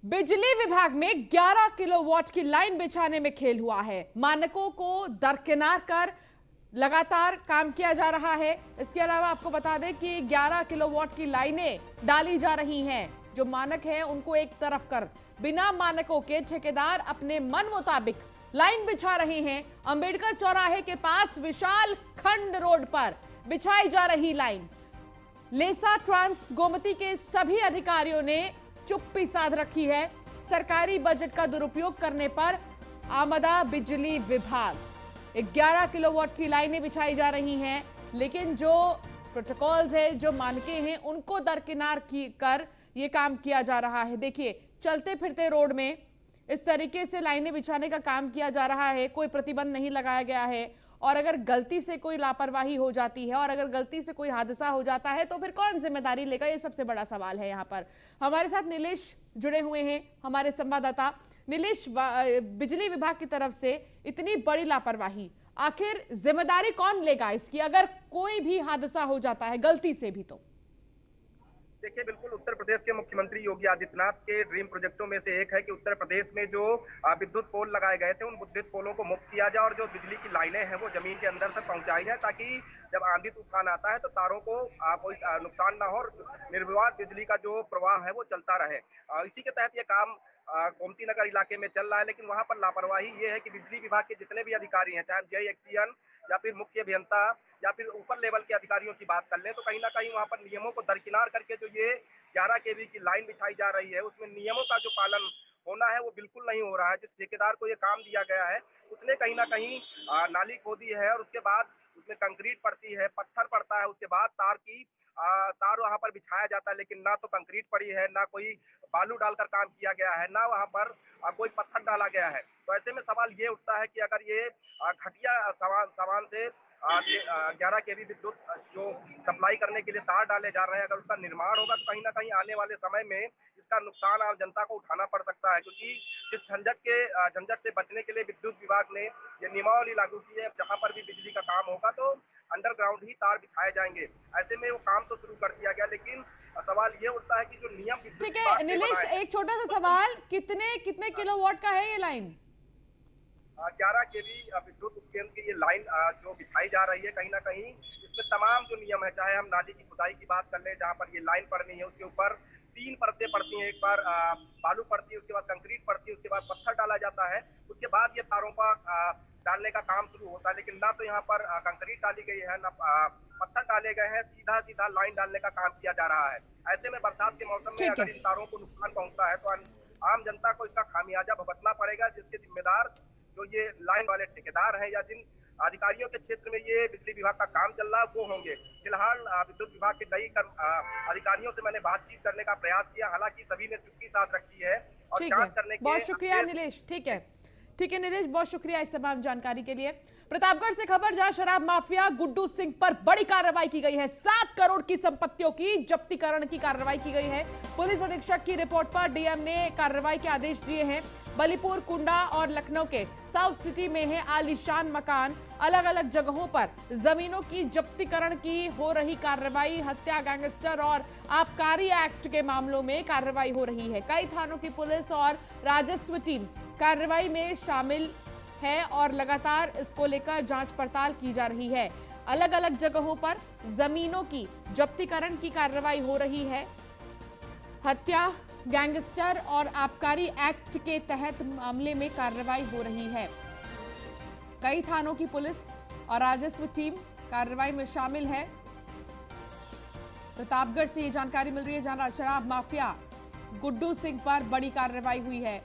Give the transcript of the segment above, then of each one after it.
बिजली विभाग में 11 किलोवाट की लाइन बिछाने में खेल हुआ है। मानकों को दरकिनार कर लगातार काम किया जा रहा है। इसके अलावा आपको बता दें कि 11 किलोवाट की लाइनें डाली जा रही हैं। जो मानक हैं उनको एक तरफ कर बिना मानकों के ठेकेदार अपने मन मुताबिक लाइन बिछा रहे हैं। अंबेडकर चौराहे के पास विशाल खंड रोड पर बिछाई जा रही लाइन। लेसा ट्रांस गोमती के सभी अधिकारियों ने चुप्पी साध रखी है। सरकारी बजट का दुरुपयोग करने पर आमदा बिजली विभाग। 11 किलोवाट की लाइनें बिछाई जा रही हैं, लेकिन जो प्रोटोकॉल्स है, जो मानके हैं, उनको दरकिनार कर यह काम किया जा रहा है। देखिए, चलते फिरते रोड में इस तरीके से लाइनें बिछाने का काम किया जा रहा है। कोई प्रतिबंध नहीं लगाया गया है। और अगर गलती से कोई लापरवाही हो जाती है और अगर गलती से कोई हादसा हो जाता है तो फिर कौन जिम्मेदारी लेगा, ये सबसे बड़ा सवाल है। यहाँ पर हमारे साथ नीलेश जुड़े हुए हैं, हमारे संवाददाता। नीलेश, बिजली विभाग की तरफ से इतनी बड़ी लापरवाही, आखिर जिम्मेदारी कौन लेगा इसकी अगर कोई भी हादसा हो जाता है गलती से भी? तो देखिए, बिल्कुल उत्तर प्रदेश के मुख्यमंत्री योगी आदित्यनाथ के ड्रीम प्रोजेक्टों में से एक है कि उत्तर प्रदेश में जो विद्युत पोल लगाए गए थे, उन विद्युत पोलों को मुक्त किया जाए और जो बिजली की लाइनें हैं वो जमीन के अंदर तक पहुंचाई जाए, ताकि जब आंधी तूफान आता है तो तारों को कोई नुकसान ना हो और निर्विवाद बिजली का जो प्रवाह है वो चलता रहे। इसी के तहत ये काम गोमती नगर इलाके में चल रहा है, लेकिन वहां पर लापरवाही ये है कि बिजली विभाग के जितने भी अधिकारी हैं, चाहे JXCN या फिर मुख्य अभियंता या फिर ऊपर लेवल के अधिकारियों की बात कर लें, तो कहीं ना कहीं वहां पर नियमों को दरकिनार करके जो ये 11 kV की लाइन बिछाई जा रही है, उसमें नियमों का जो पालन होना है वो बिल्कुल नहीं हो रहा है। जिस ठेकेदार को ये काम दिया गया है, उसने कहीं ना कहीं नाली खोदी है और उसके बाद उसमें कंक्रीट पड़ती है, पत्थर पड़ता है, उसके बाद तार वहां पर बिछाया जाता है, लेकिन ना तो कंक्रीट पड़ी है, ना कोई बालू डालकर काम किया गया है, ना वहां पर कोई पत्थर डाला गया है। तो ऐसे में सवाल ये उठता है कि अगर ये घटिया सामान से 11 kV विद्युत जो सप्लाई करने के लिए तार डाले जा रहे हैं, अगर उसका निर्माण होगा तो कहीं ना कहीं आने वाले समय में इसका नुकसान आम जनता को उठाना पड़ सकता है, क्योंकि जिस झंझट से बचने के लिए विद्युत विभाग ने ये नियमावली लागू की है, जहां पर भी बिजली का काम होगा तो अंडरग्राउंड ही तार बिछाए जाएंगे। ऐसे में वो काम तो शुरू कर दिया गया, लेकिन सवाल ये उठता है कि जो नियम विद्युत ठीक विभाग है ने नीलेश, बनाए हैं, एक छोटा सा सवाल, कितने कितने किलोवाट का है ये लाइन? 11 kV विद्युत उपकेंद्र की ये लाइन जो बिछाई जा रही है, कहीं ना कहीं इसमें तमाम जो नियम है, चाहे हम नाली की खुदाई की बात कर लें, जहां पर ये लाइन पड़नी है उसके ऊपर 3 परतें पड़ती हैं। एक बार बालू पड़ती है, उसके बाद कंक्रीट पड़ती है, उसके बाद पत्थर डाला जाता है, उसके बाद ये तारों का डालने का काम शुरू होता है। लेकिन ना तो यहाँ पर कंक्रीट डाली गई है, ना पत्थर डाले गए हैं, सीधा सीधा लाइन डालने का काम किया जा रहा है। ऐसे में बरसात के मौसम में ठीक अगर है। इन तारों को नुकसान पहुंचता है तो आम जनता को इसका खामियाजा भुगतना पड़ेगा, जिसके जिम्मेदार जो ये लाइन वाले ठेकेदार हैं या जिन अधिकारियों के क्षेत्र में ये बिजली विभाग का काम चल रहा है वो होंगे। फिलहाल विद्युत विभाग के कई अधिकारियों से मैंने बातचीत करने का प्रयास किया, हालांकि सभी ने चुप्पी साध रखी है और ठीक है, जांच करने के बहुत शुक्रिया नीलेश। ठीक है, ठीक है नीलेश, बहुत शुक्रिया इस तमाम जानकारी के लिए। प्रतापगढ़ से खबर, जहां शराब माफिया गुड्डू सिंह पर बड़ी कार्रवाई की गई है। 7 करोड़ की संपत्तियों की जब्तीकरण की कार्रवाई की गई है। पुलिस अधीक्षक की रिपोर्ट पर डीएम ने कार्रवाई के आदेश दिए हैं। बलीपुर, कुंडा और लखनऊ के साउथ सिटी में है आलीशान मकान। अलग अलग जगहों पर जमीनों की जब्तीकरण की हो रही कार्रवाई। हत्या, गैंगस्टर और आबकारी एक्ट के मामलों में कार्रवाई हो रही है। कई थानों की पुलिस और राजस्व टीम कार्रवाई में शामिल है और लगातार इसको लेकर जांच पड़ताल की जा रही है। अलग अलग जगहों पर जमीनों की जब्तीकरण की कार्रवाई हो रही है। हत्या, गैंगस्टर और आबकारी एक्ट के तहत मामले में कार्रवाई हो रही है। कई थानों की पुलिस और राजस्व टीम कार्रवाई में शामिल है। प्रतापगढ़ से ये जानकारी मिल रही है, जहां शराब माफिया गुड्डू सिंह पर बड़ी कार्रवाई हुई है।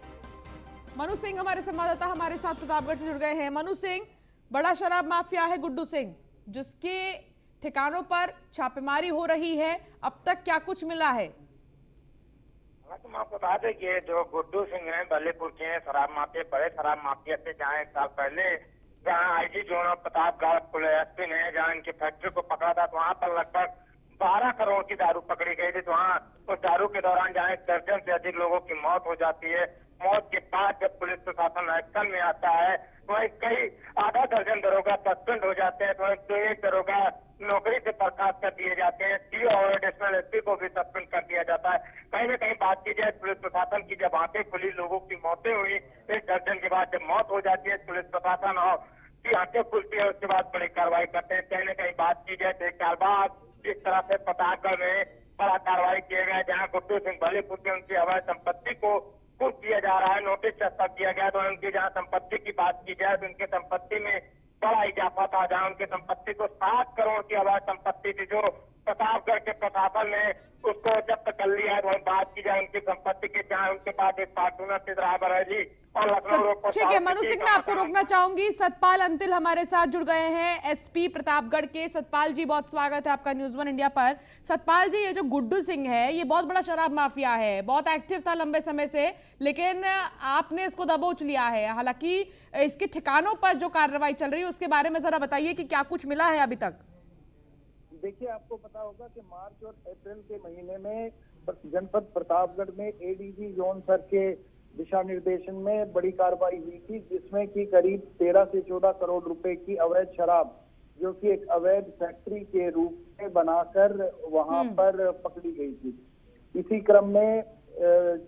मनु सिंह हमारे संवाददाता हमारे साथ प्रतापगढ़ से जुड़ गए हैं। मनु सिंह, बड़ा शराब माफिया है गुड्डू सिंह, जिसके ठिकानों पर छापेमारी हो रही है, अब तक क्या कुछ मिला है? तुम आपको बता दें कि जो गुड्डू सिंह है बल्लेपुर के हैं, शराब माफिया, बड़े शराब माफिया थे, जहाँ 1 साल पहले जहाँ IG zone Pratapgarh police SP ने जहाँ इनकी फैक्ट्री को पकड़ा था, तो वहाँ पर लगभग 12 करोड़ की दारू पकड़ी गई थी। तो वहाँ उस दारू के दौरान जहाँ 1 दर्जन से अधिक लोगों की मौत हो जाती है, मौत के बाद जब पुलिस प्रशासन एक्शन में आता है वहीं कई आधा दर्जन दरोगा सस्पेंड हो जाते हैं, तो एक दरोगा नौकरी से बर्खास्त कर दिए जाते हैं, सीओ और एडिशनल एसपी को भी सस्पेंड कर दिया जाता है। कहीं ना कहीं बात की जाए पुलिस प्रशासन की, जब आंखें खुली, लोगों की मौतें हुई, 1 दर्जन के बाद जब मौत हो जाती है पुलिस प्रशासन और की आंखें खुलती है, उसके बाद बड़ी कार्रवाई करते हैं। कहीं ना कहीं बात की जाए तो 1 साल बाद इस तरह से प्रतापगढ़ में बड़ा कार्रवाई किया गया, जहाँ गुड्डू सिंह भलेपुर से उनकी अवैध संपत्ति को कुछ किया जा रहा है, नोटिस दस्तखत किया गया। तो उनकी जहाँ संपत्ति की बात की जाए तो उनकी संपत्ति में बड़ा इजाफा था, जहाँ उनकी संपत्ति को 7 करोड़ की अवैध संपत्ति थी, जो प्रतापगढ़ के प्रशासन ने उसको जब्त कर लिया है। वहीं बात की जाए उनकी संपत्ति की, जहाँ उनके पास एक फॉर्च्यूनर ड्राइवर है जी, और लखनऊ रोड पर। ठीक है मनु सिंह, मैं आपको रोकना चाहूंगी। सतपाल अंतिल हमारे साथ जुड़ गए हैं, एसपी प्रतापगढ़ के। सतपाल जी, बहुत स्वागत है आपका न्यूज़ 1 इंडिया पर। सतपाल जी, ये जो गुड्डू सिंह है ये बहुत बड़ा शराब माफिया है, बहुत एक्टिव था लंबे समय से, लेकिन आपने इसको दबोच लिया है। हालांकि इसके ठिकानों पर जो कार्रवाई चल रही है उसके बारे में जरा बताइए कि क्या कुछ मिला है अभी तक। देखिए, आपको पता होगा कि मार्च और अप्रैल के महीने में जनपद प्रतापगढ़ में एडीजी जोन सर के दिशा निर्देशन में बड़ी कार्रवाई हुई थी, जिसमें कि करीब 13 से 14 करोड़ रुपए की अवैध शराब, जो कि एक अवैध फैक्ट्री के रूप में बनाकर वहां पर पकड़ी गई थी। इसी क्रम में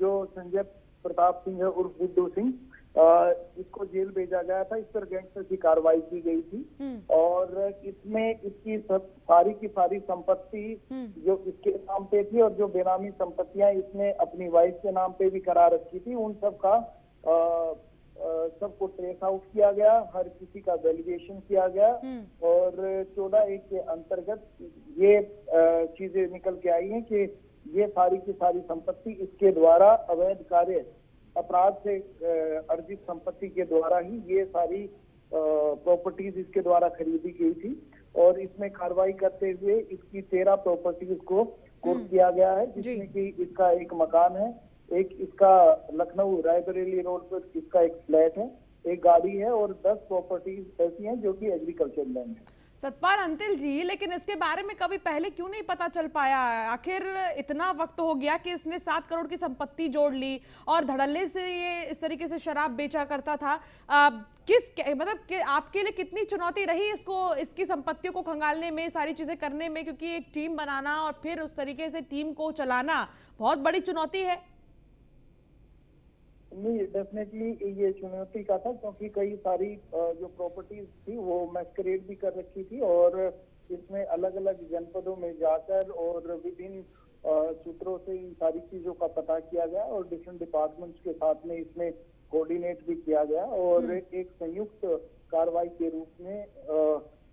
जो संजय प्रताप सिंह है उर्फ गुड्डू सिंह, इसको जेल भेजा गया था। इस पर गैंगस्टर की कार्रवाई की गई थी और इसमें इसकी सारी की सारी संपत्ति जो इसके नाम पे थी और जो बेनामी संपत्तियां इसने अपनी वाइफ के नाम पे भी करा रखी थी, उन सब का सबको ट्रेस आउट किया गया, हर किसी का वैलिडेशन किया गया और 14(1) के अंतर्गत ये चीजें निकल के आई हैं कि ये सारी की सारी संपत्ति इसके द्वारा अवैध कार्य अपराध से अर्जित संपत्ति के द्वारा ही ये सारी प्रॉपर्टीज इसके द्वारा खरीदी गई थी और इसमें कार्रवाई करते हुए इसकी 13 प्रॉपर्टीज को कुर्क किया गया है, जिसमें कि इसका एक मकान है, एक इसका लखनऊ रायबरेली रोड पर इसका एक फ्लैट है, एक गाड़ी है और 10 प्रॉपर्टीज ऐसी हैं जो कि एग्रीकल्चर लैंड है। सतपाल अंतिल जी, लेकिन इसके बारे में कभी पहले क्यों नहीं पता चल पाया? आखिर इतना वक्त हो गया कि इसने 7 करोड़ की संपत्ति जोड़ ली और धड़ल्ले से ये इस तरीके से शराब बेचा करता था। मतलब कि आपके लिए कितनी चुनौती रही इसको, इसकी संपत्तियों को खंगालने में, सारी चीजें करने में, क्योंकि एक टीम बनाना और फिर उस तरीके से टीम को चलाना बहुत बड़ी चुनौती है। नहीं, डेफिनेटली ये चुनौती का था, क्योंकि कई सारी जो प्रॉपर्टीज थी वो मैस्करेड भी कर रखी थी और इसमें अलग अलग जनपदों में जाकर और विभिन्न सूत्रों से इन सारी चीजों का पता किया गया और डिफरेंट डिपार्टमेंट्स के साथ में इसमें कोऑर्डिनेट भी किया गया और एक संयुक्त कार्रवाई के रूप में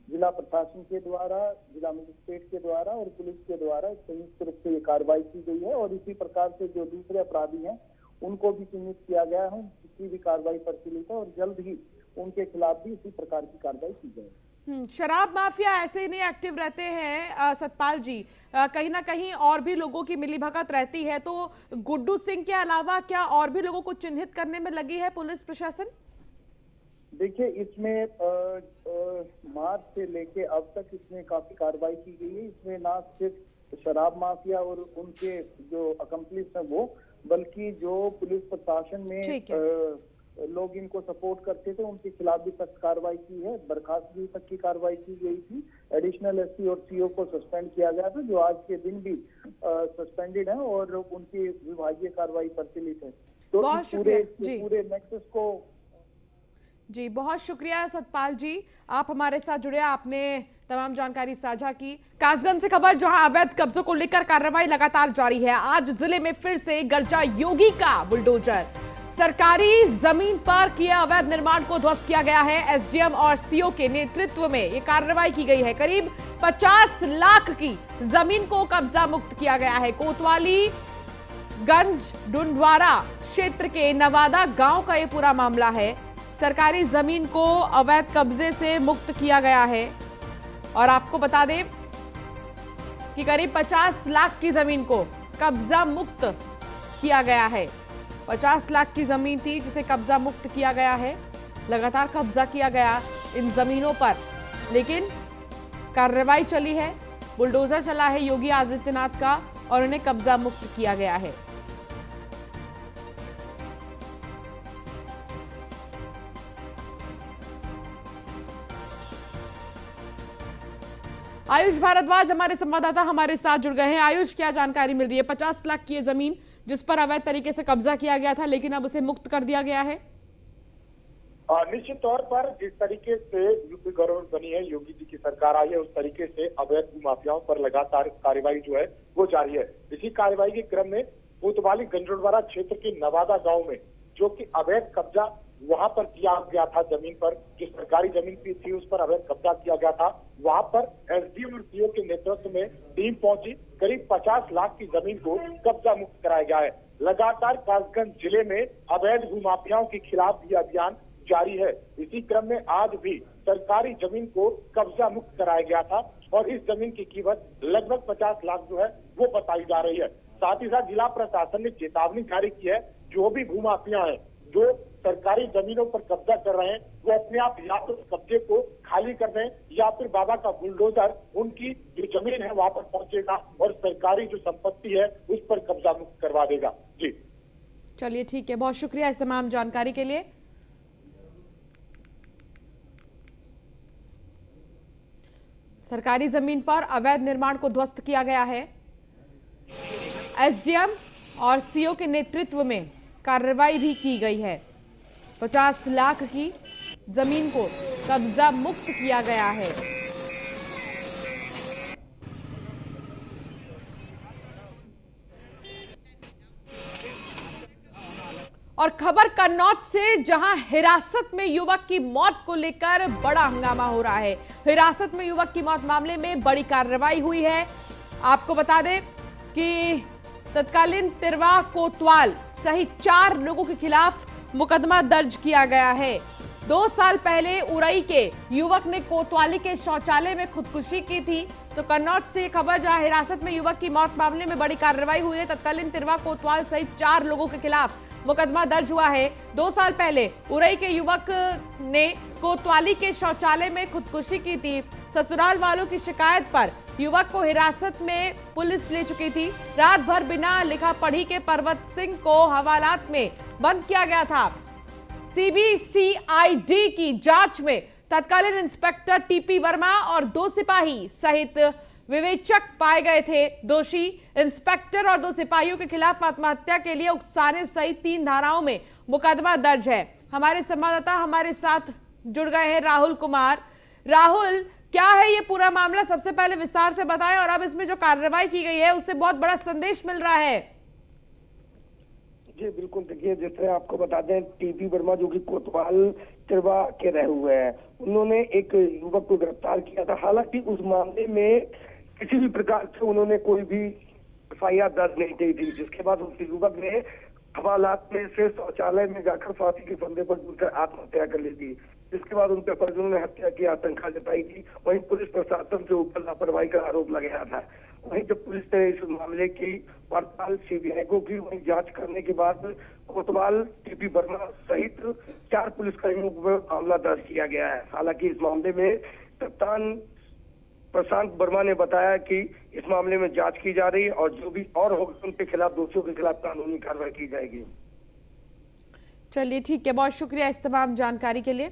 जिला प्रशासन के द्वारा, जिला मजिस्ट्रेट के द्वारा और पुलिस के द्वारा संयुक्त रूप से ये कार्रवाई की गई है और इसी प्रकार से जो दूसरे अपराधी हैं उनको भी चिन्हित किया गया है, जिसकी भी कार्रवाई प्रचलित है और जल्द ही उनके खिलाफ भी इसी प्रकार की कार्रवाई की जाएगी। शराब माफिया ऐसे ही नहीं एक्टिव रहते हैं सतपाल जी, कहीं ना कहीं और भी लोगों की मिलीभगत रहती है, तो गुड्डू सिंह के अलावा क्या और भी लोगों को चिन्हित करने में लगी है पुलिस प्रशासन? देखिए, इसमें मार्च से लेके अब तक इसमें काफी कार्रवाई की गई है। इसमें ना सिर्फ शराब माफिया और उनके जो अकम्प्लिस है वो, बल्कि जो पुलिस प्रशासन में लोग इनको सपोर्ट करते थे उनके खिलाफ भी सख्त कार्रवाई की है, बर्खास्तगी तक की कार्रवाई की गई थी। एडिशनल एसपी और सीओ को सस्पेंड किया गया था, जो आज के दिन भी सस्पेंडेड है और उनकी विभागीय कार्रवाई प्रचलित है। तो पूरे नेक्सस को जी बहुत शुक्रिया सतपाल जी, आप हमारे साथ जुड़े, आपने तमाम जानकारी साझा की। कासगंज से खबर, जहां अवैध कब्जों को लेकर कार्रवाई लगातार जारी है। आज जिले में फिर से गरजा योगी का बुलडोजर, सरकारी जमीन पर किए अवैध निर्माण को ध्वस्त किया गया है। एसडीएम और सीओ के नेतृत्व में यह कार्रवाई की गई है। करीब 50 लाख की जमीन को कब्जा मुक्त किया गया है। कोतवाली गंज डुंडवारा क्षेत्र के नवादा गांव का यह पूरा मामला है। सरकारी जमीन को अवैध कब्जे से मुक्त किया गया है और आपको बता दें कि करीब 50 लाख की जमीन को कब्जा मुक्त किया गया है। 50 लाख की जमीन थी जिसे कब्जा मुक्त किया गया है। लगातार कब्जा किया गया इन जमीनों पर, लेकिन कार्रवाई चली है, बुलडोजर चला है योगी आदित्यनाथ का और उन्हें कब्जा मुक्त किया गया है। आयुष भारद्वाज हमारे संवाददाता हमारे साथ जुड़ गए हैं। आयुष, क्या जानकारी मिल रही है? 50 लाख की ये जमीन जिस पर अवैध तरीके से कब्जा किया गया था, लेकिन अब उसे मुक्त कर दिया गया है। निश्चित तौर पर जिस तरीके से यूपी गवर्नमेंट बनी है, योगी जी की सरकार आई है, उस तरीके से अवैध भूमाफियाओं पर लगातार कार्रवाई जो है वो जारी है। इसी कार्रवाई के क्रम में कोतवाली गंजड़वाड़ा क्षेत्र के नवादा गांव में जो कि अवैध कब्जा वहां पर किया गया था, जमीन पर जो सरकारी जमीन की थी उस पर अवैध कब्जा किया गया था, वहां पर एसडीएम और सीओ के नेतृत्व में टीम पहुंची। करीब 50 लाख की जमीन को कब्जा मुक्त कराया गया है। लगातार कासगंज जिले में अवैध भूमाफियाओं के खिलाफ ये अभियान जारी है। इसी क्रम में आज भी सरकारी जमीन को कब्जा मुक्त कराया गया था और इस जमीन की कीमत लगभग 50 लाख जो है वो बताई जा रही है। साथ ही साथ जिला प्रशासन ने चेतावनी जारी की है, जो भी भूमाफिया है जो सरकारी जमीनों पर कब्जा कर रहे हैं वो अपने आप या तो कब्जे को खाली कर दें या फिर बाबा का बुलडोजर उनकी जो जमीन है वहां पर पहुंचेगा और सरकारी जो संपत्ति है उस पर कब्जा मुक्त करवा देगा। जी चलिए ठीक है, बहुत शुक्रिया इस तमाम जानकारी के लिए। सरकारी जमीन पर अवैध निर्माण को ध्वस्त किया गया है। एसडीएम और सीओ के नेतृत्व में कार्रवाई भी की गई है। 50 लाख की जमीन को कब्जा मुक्त किया गया है। और खबर कन्नौज से, जहां हिरासत में युवक की मौत को लेकर बड़ा हंगामा हो रहा है। हिरासत में युवक की मौत मामले में बड़ी कार्रवाई हुई है। आपको बता दें कि तत्कालीन तिरवा कोतवाल सहित 4 लोगों के खिलाफ मुकदमा दर्ज किया गया है। 2 साल पहले उरई के युवक ने कोतवाली के शौचालय में खुदकुशी की थी। तो कन्नौज से खबर, जहां हिरासत में युवक की मौत मामले में बड़ी कार्रवाई हुई है। तत्कालीन तिरवा कोतवाल सहित 4 लोगों के खिलाफ मुकदमा दर्ज हुआ है। 2 साल पहले उरई के युवक ने कोतवाली के शौचालय में खुदकुशी की थी। ससुराल वालों की शिकायत पर युवक को हिरासत में पुलिस ले चुकी थी। रात भर बिना लिखा पढ़ी के पर्वत सिंह को हवालात में बंद किया गया था। सीबीसीआईडी की जांच में तत्कालीन इंस्पेक्टर टीपी वर्मा और 2 सिपाही सहित विवेचक पाए गए थे दोषी। इंस्पेक्टर और 2 सिपाहियों के खिलाफ आत्महत्या के लिए उकसाने सहित 3 धाराओं में मुकदमा दर्ज है। हमारे संवाददाता हमारे साथ जुड़ गए हैं राहुल कुमार। राहुल, क्या है ये पूरा मामला? सबसे पहले विस्तार से बताएं, और अब इसमें जो कार्रवाई की गई है उससे बहुत बड़ा संदेश मिल रहा है। जी बिल्कुल, देखिए जैसे आपको बता दें, टीपी वर्मा जो कि कोतवाल तिरवा के रहे हुए हैं, उन्होंने एक युवक को गिरफ्तार किया था। हालांकि उस मामले में किसी भी प्रकार से उन्होंने कोई भी एफआईआर दर्ज नहीं की थी, जिसके बाद उस युवक ने हवालात में से शौचालय में जाकर फांसी के फंदे पर झूलकर आत्महत्या कर ली थी। जिसके बाद उनके परिजनों ने हत्या की आशंका जताई थी। वहीं पुलिस प्रशासन से ऊपर लापरवाही का आरोप लगाया था। वहीं जब पुलिस ने इस मामले की पड़ताल सीबीआई को की, वहीं जांच करने के बाद कोतवाल टीपी वर्मा सहित 4 पुलिसकर्मियों पर मामला दर्ज किया गया है। हालांकि इस मामले में कप्तान प्रशांत वर्मा ने बताया कि इस मामले में जांच की जा रही है और जो भी और होगा उनके खिलाफ, दोषियों के खिलाफ कानूनी कार्रवाई की जाएगी। चलिए ठीक है, बहुत शुक्रिया इस तमाम जानकारी के लिए।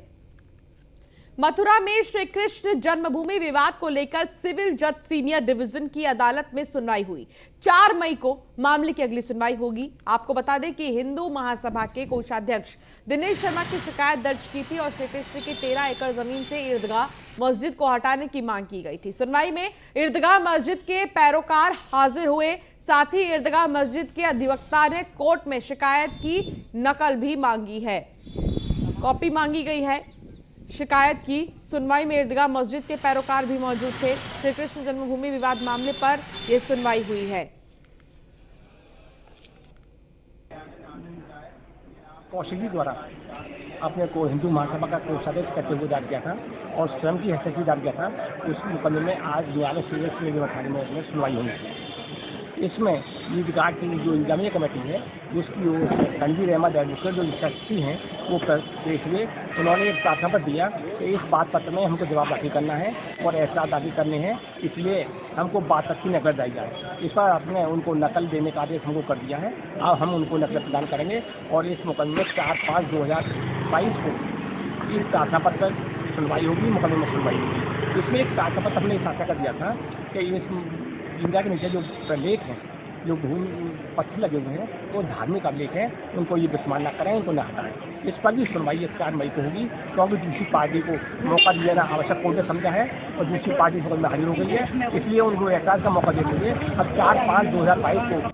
मथुरा में श्री कृष्ण जन्मभूमि विवाद को लेकर सिविल जज सीनियर डिवीजन की अदालत में सुनवाई हुई। 4 मई को मामले की अगली सुनवाई होगी। आपको बता दें कि हिंदू महासभा के कोषाध्यक्ष दिनेश शर्मा की शिकायत दर्ज की थी और श्री कृष्ण की 13 एकड़ जमीन से ईदगाह मस्जिद को हटाने की मांग की गई थी। सुनवाई में ईदगाह मस्जिद के पैरोकार हाजिर हुए। साथ ही ईदगाह मस्जिद के अधिवक्ता ने कोर्ट में शिकायत की नकल भी मांगी है, कॉपी मांगी गई है शिकायत की। सुनवाई में ईदगाह मस्जिद के पैरोकार भी मौजूद थे। श्री कृष्ण जन्मभूमि विवाद मामले पर यह सुनवाई हुई है। कौशिकी द्वारा अपने को हिंदू महासभा का कोषाध्यक्ष करते हुए दायर किया था और स्वयं की हैसियत से दायर किया था। उस मुकदमे में आज न्यायालय में सुनवाई हुई। इसमें ईदगाह की जो इंतजामिया कमेटी है, जिसकी ओर से तनवीर अहमद एडवोकेट जो ट्रस्टी हैं वो पेश हुए। उन्होंने एक प्रार्थना पत्र दिया कि इस बात पत्र में हमको जवाब दाखिल करना है और एतराज़ दाखिल करने हैं, इसलिए हमको बात तक की नकल दी जाए। इस पर आपने उनको नकल देने का आदेश हमको कर दिया है। अब हम उनको नकल प्रदान करेंगे और इस मुकदमे में 4/5/2022 को इस प्रार्थना पत्र पर सुनवाई होगी, मुकदमे में सुनवाई होगी। इसमें एक शपथ हमने साझा कर दिया था कि इस इंडिया के नीचे जो प्रलेख हैं, जो भूमि पत्थर लगे हुए हैं, वो धार्मिक अभिलेख हैं, उनको ये विस्मरण न करें, उनको न हटाएं। इस पर भी सुनवाई 4 मई को होगी, क्योंकि दूसरी पार्टी को मौका दिया जाना आवश्यक कोर्ट ने समझा है और दूसरी पार्टी समझ में हाजिर हो गई है, इसलिए उनको एहसास का मौका देते हुए अब 4/5/2022 को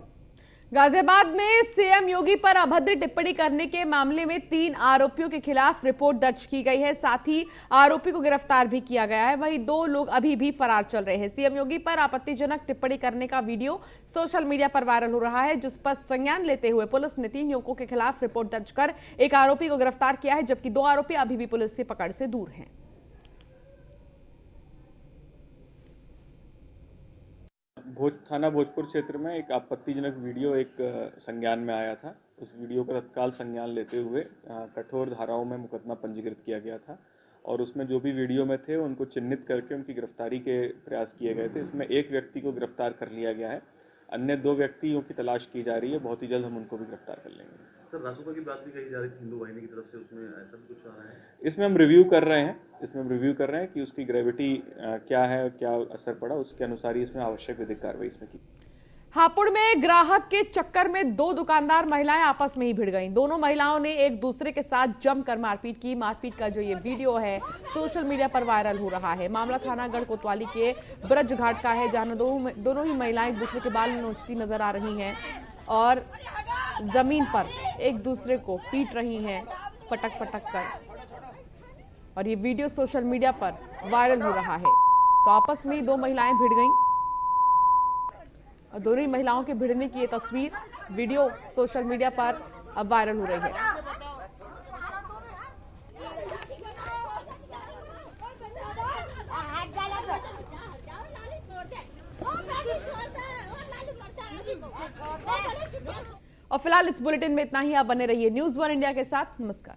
गाजियाबाद में सीएम योगी पर अभद्र टिप्पणी करने के मामले में 3 आरोपियों के खिलाफ रिपोर्ट दर्ज की गई है। साथ ही आरोपी को गिरफ्तार भी किया गया है। वहीं 2 लोग अभी भी फरार चल रहे हैं। सीएम योगी पर आपत्तिजनक टिप्पणी करने का वीडियो सोशल मीडिया पर वायरल हो रहा है, जिस पर संज्ञान लेते हुए पुलिस ने 3 युवकों के खिलाफ रिपोर्ट दर्ज कर एक आरोपी को गिरफ्तार किया है, जबकि 2 आरोपी अभी भी पुलिस की पकड़ से दूर हैं। थाना भोजपुर क्षेत्र में एक आपत्तिजनक वीडियो एक संज्ञान में आया था। उस वीडियो का तत्काल संज्ञान लेते हुए कठोर धाराओं में मुकदमा पंजीकृत किया गया था और उसमें जो भी वीडियो में थे उनको चिन्हित करके उनकी गिरफ्तारी के प्रयास किए गए थे। इसमें एक व्यक्ति को गिरफ्तार कर लिया गया है, अन्य 2 व्यक्तियों की तलाश की जा रही है। बहुत ही जल्द हम उनको भी गिरफ्तार कर लेंगे। सर, रासुका की बात भी कही जा रही है हिंदू वाहिनी की तरफ से, उसमें ऐसा भी कुछ आ रहा है? इसमें हम रिव्यू कर रहे हैं कि उसकी ग्रेविटी क्या है, क्या असर पड़ा, उसके अनुसार ही इसमें आवश्यक विधिक कार्रवाई इसमें की। हापुड़ में ग्राहक के चक्कर में 2 दुकानदार महिलाएं आपस में ही भिड़ गईं। दोनों महिलाओं ने एक दूसरे के साथ जमकर मारपीट की। मारपीट का जो ये वीडियो है सोशल मीडिया पर वायरल हो रहा है। मामला थाना गढ़ कोतवाली के ब्रज घाट का है, जहां दोनों ही महिलाएं एक दूसरे के बाल नोचती नजर आ रही हैं और जमीन पर एक दूसरे को पीट रही हैं पटक पटक कर, और ये वीडियो सोशल मीडिया पर वायरल हो रहा है। तो आपस में 2 महिलाएं भिड़ गईं और दोनों ही महिलाओं के भिड़ने की ये तस्वीर वीडियो सोशल मीडिया पर अब वायरल हो रही है। और फिलहाल इस बुलेटिन में इतना ही। आप बने रहिए न्यूज़ 1 इंडिया के साथ। नमस्कार।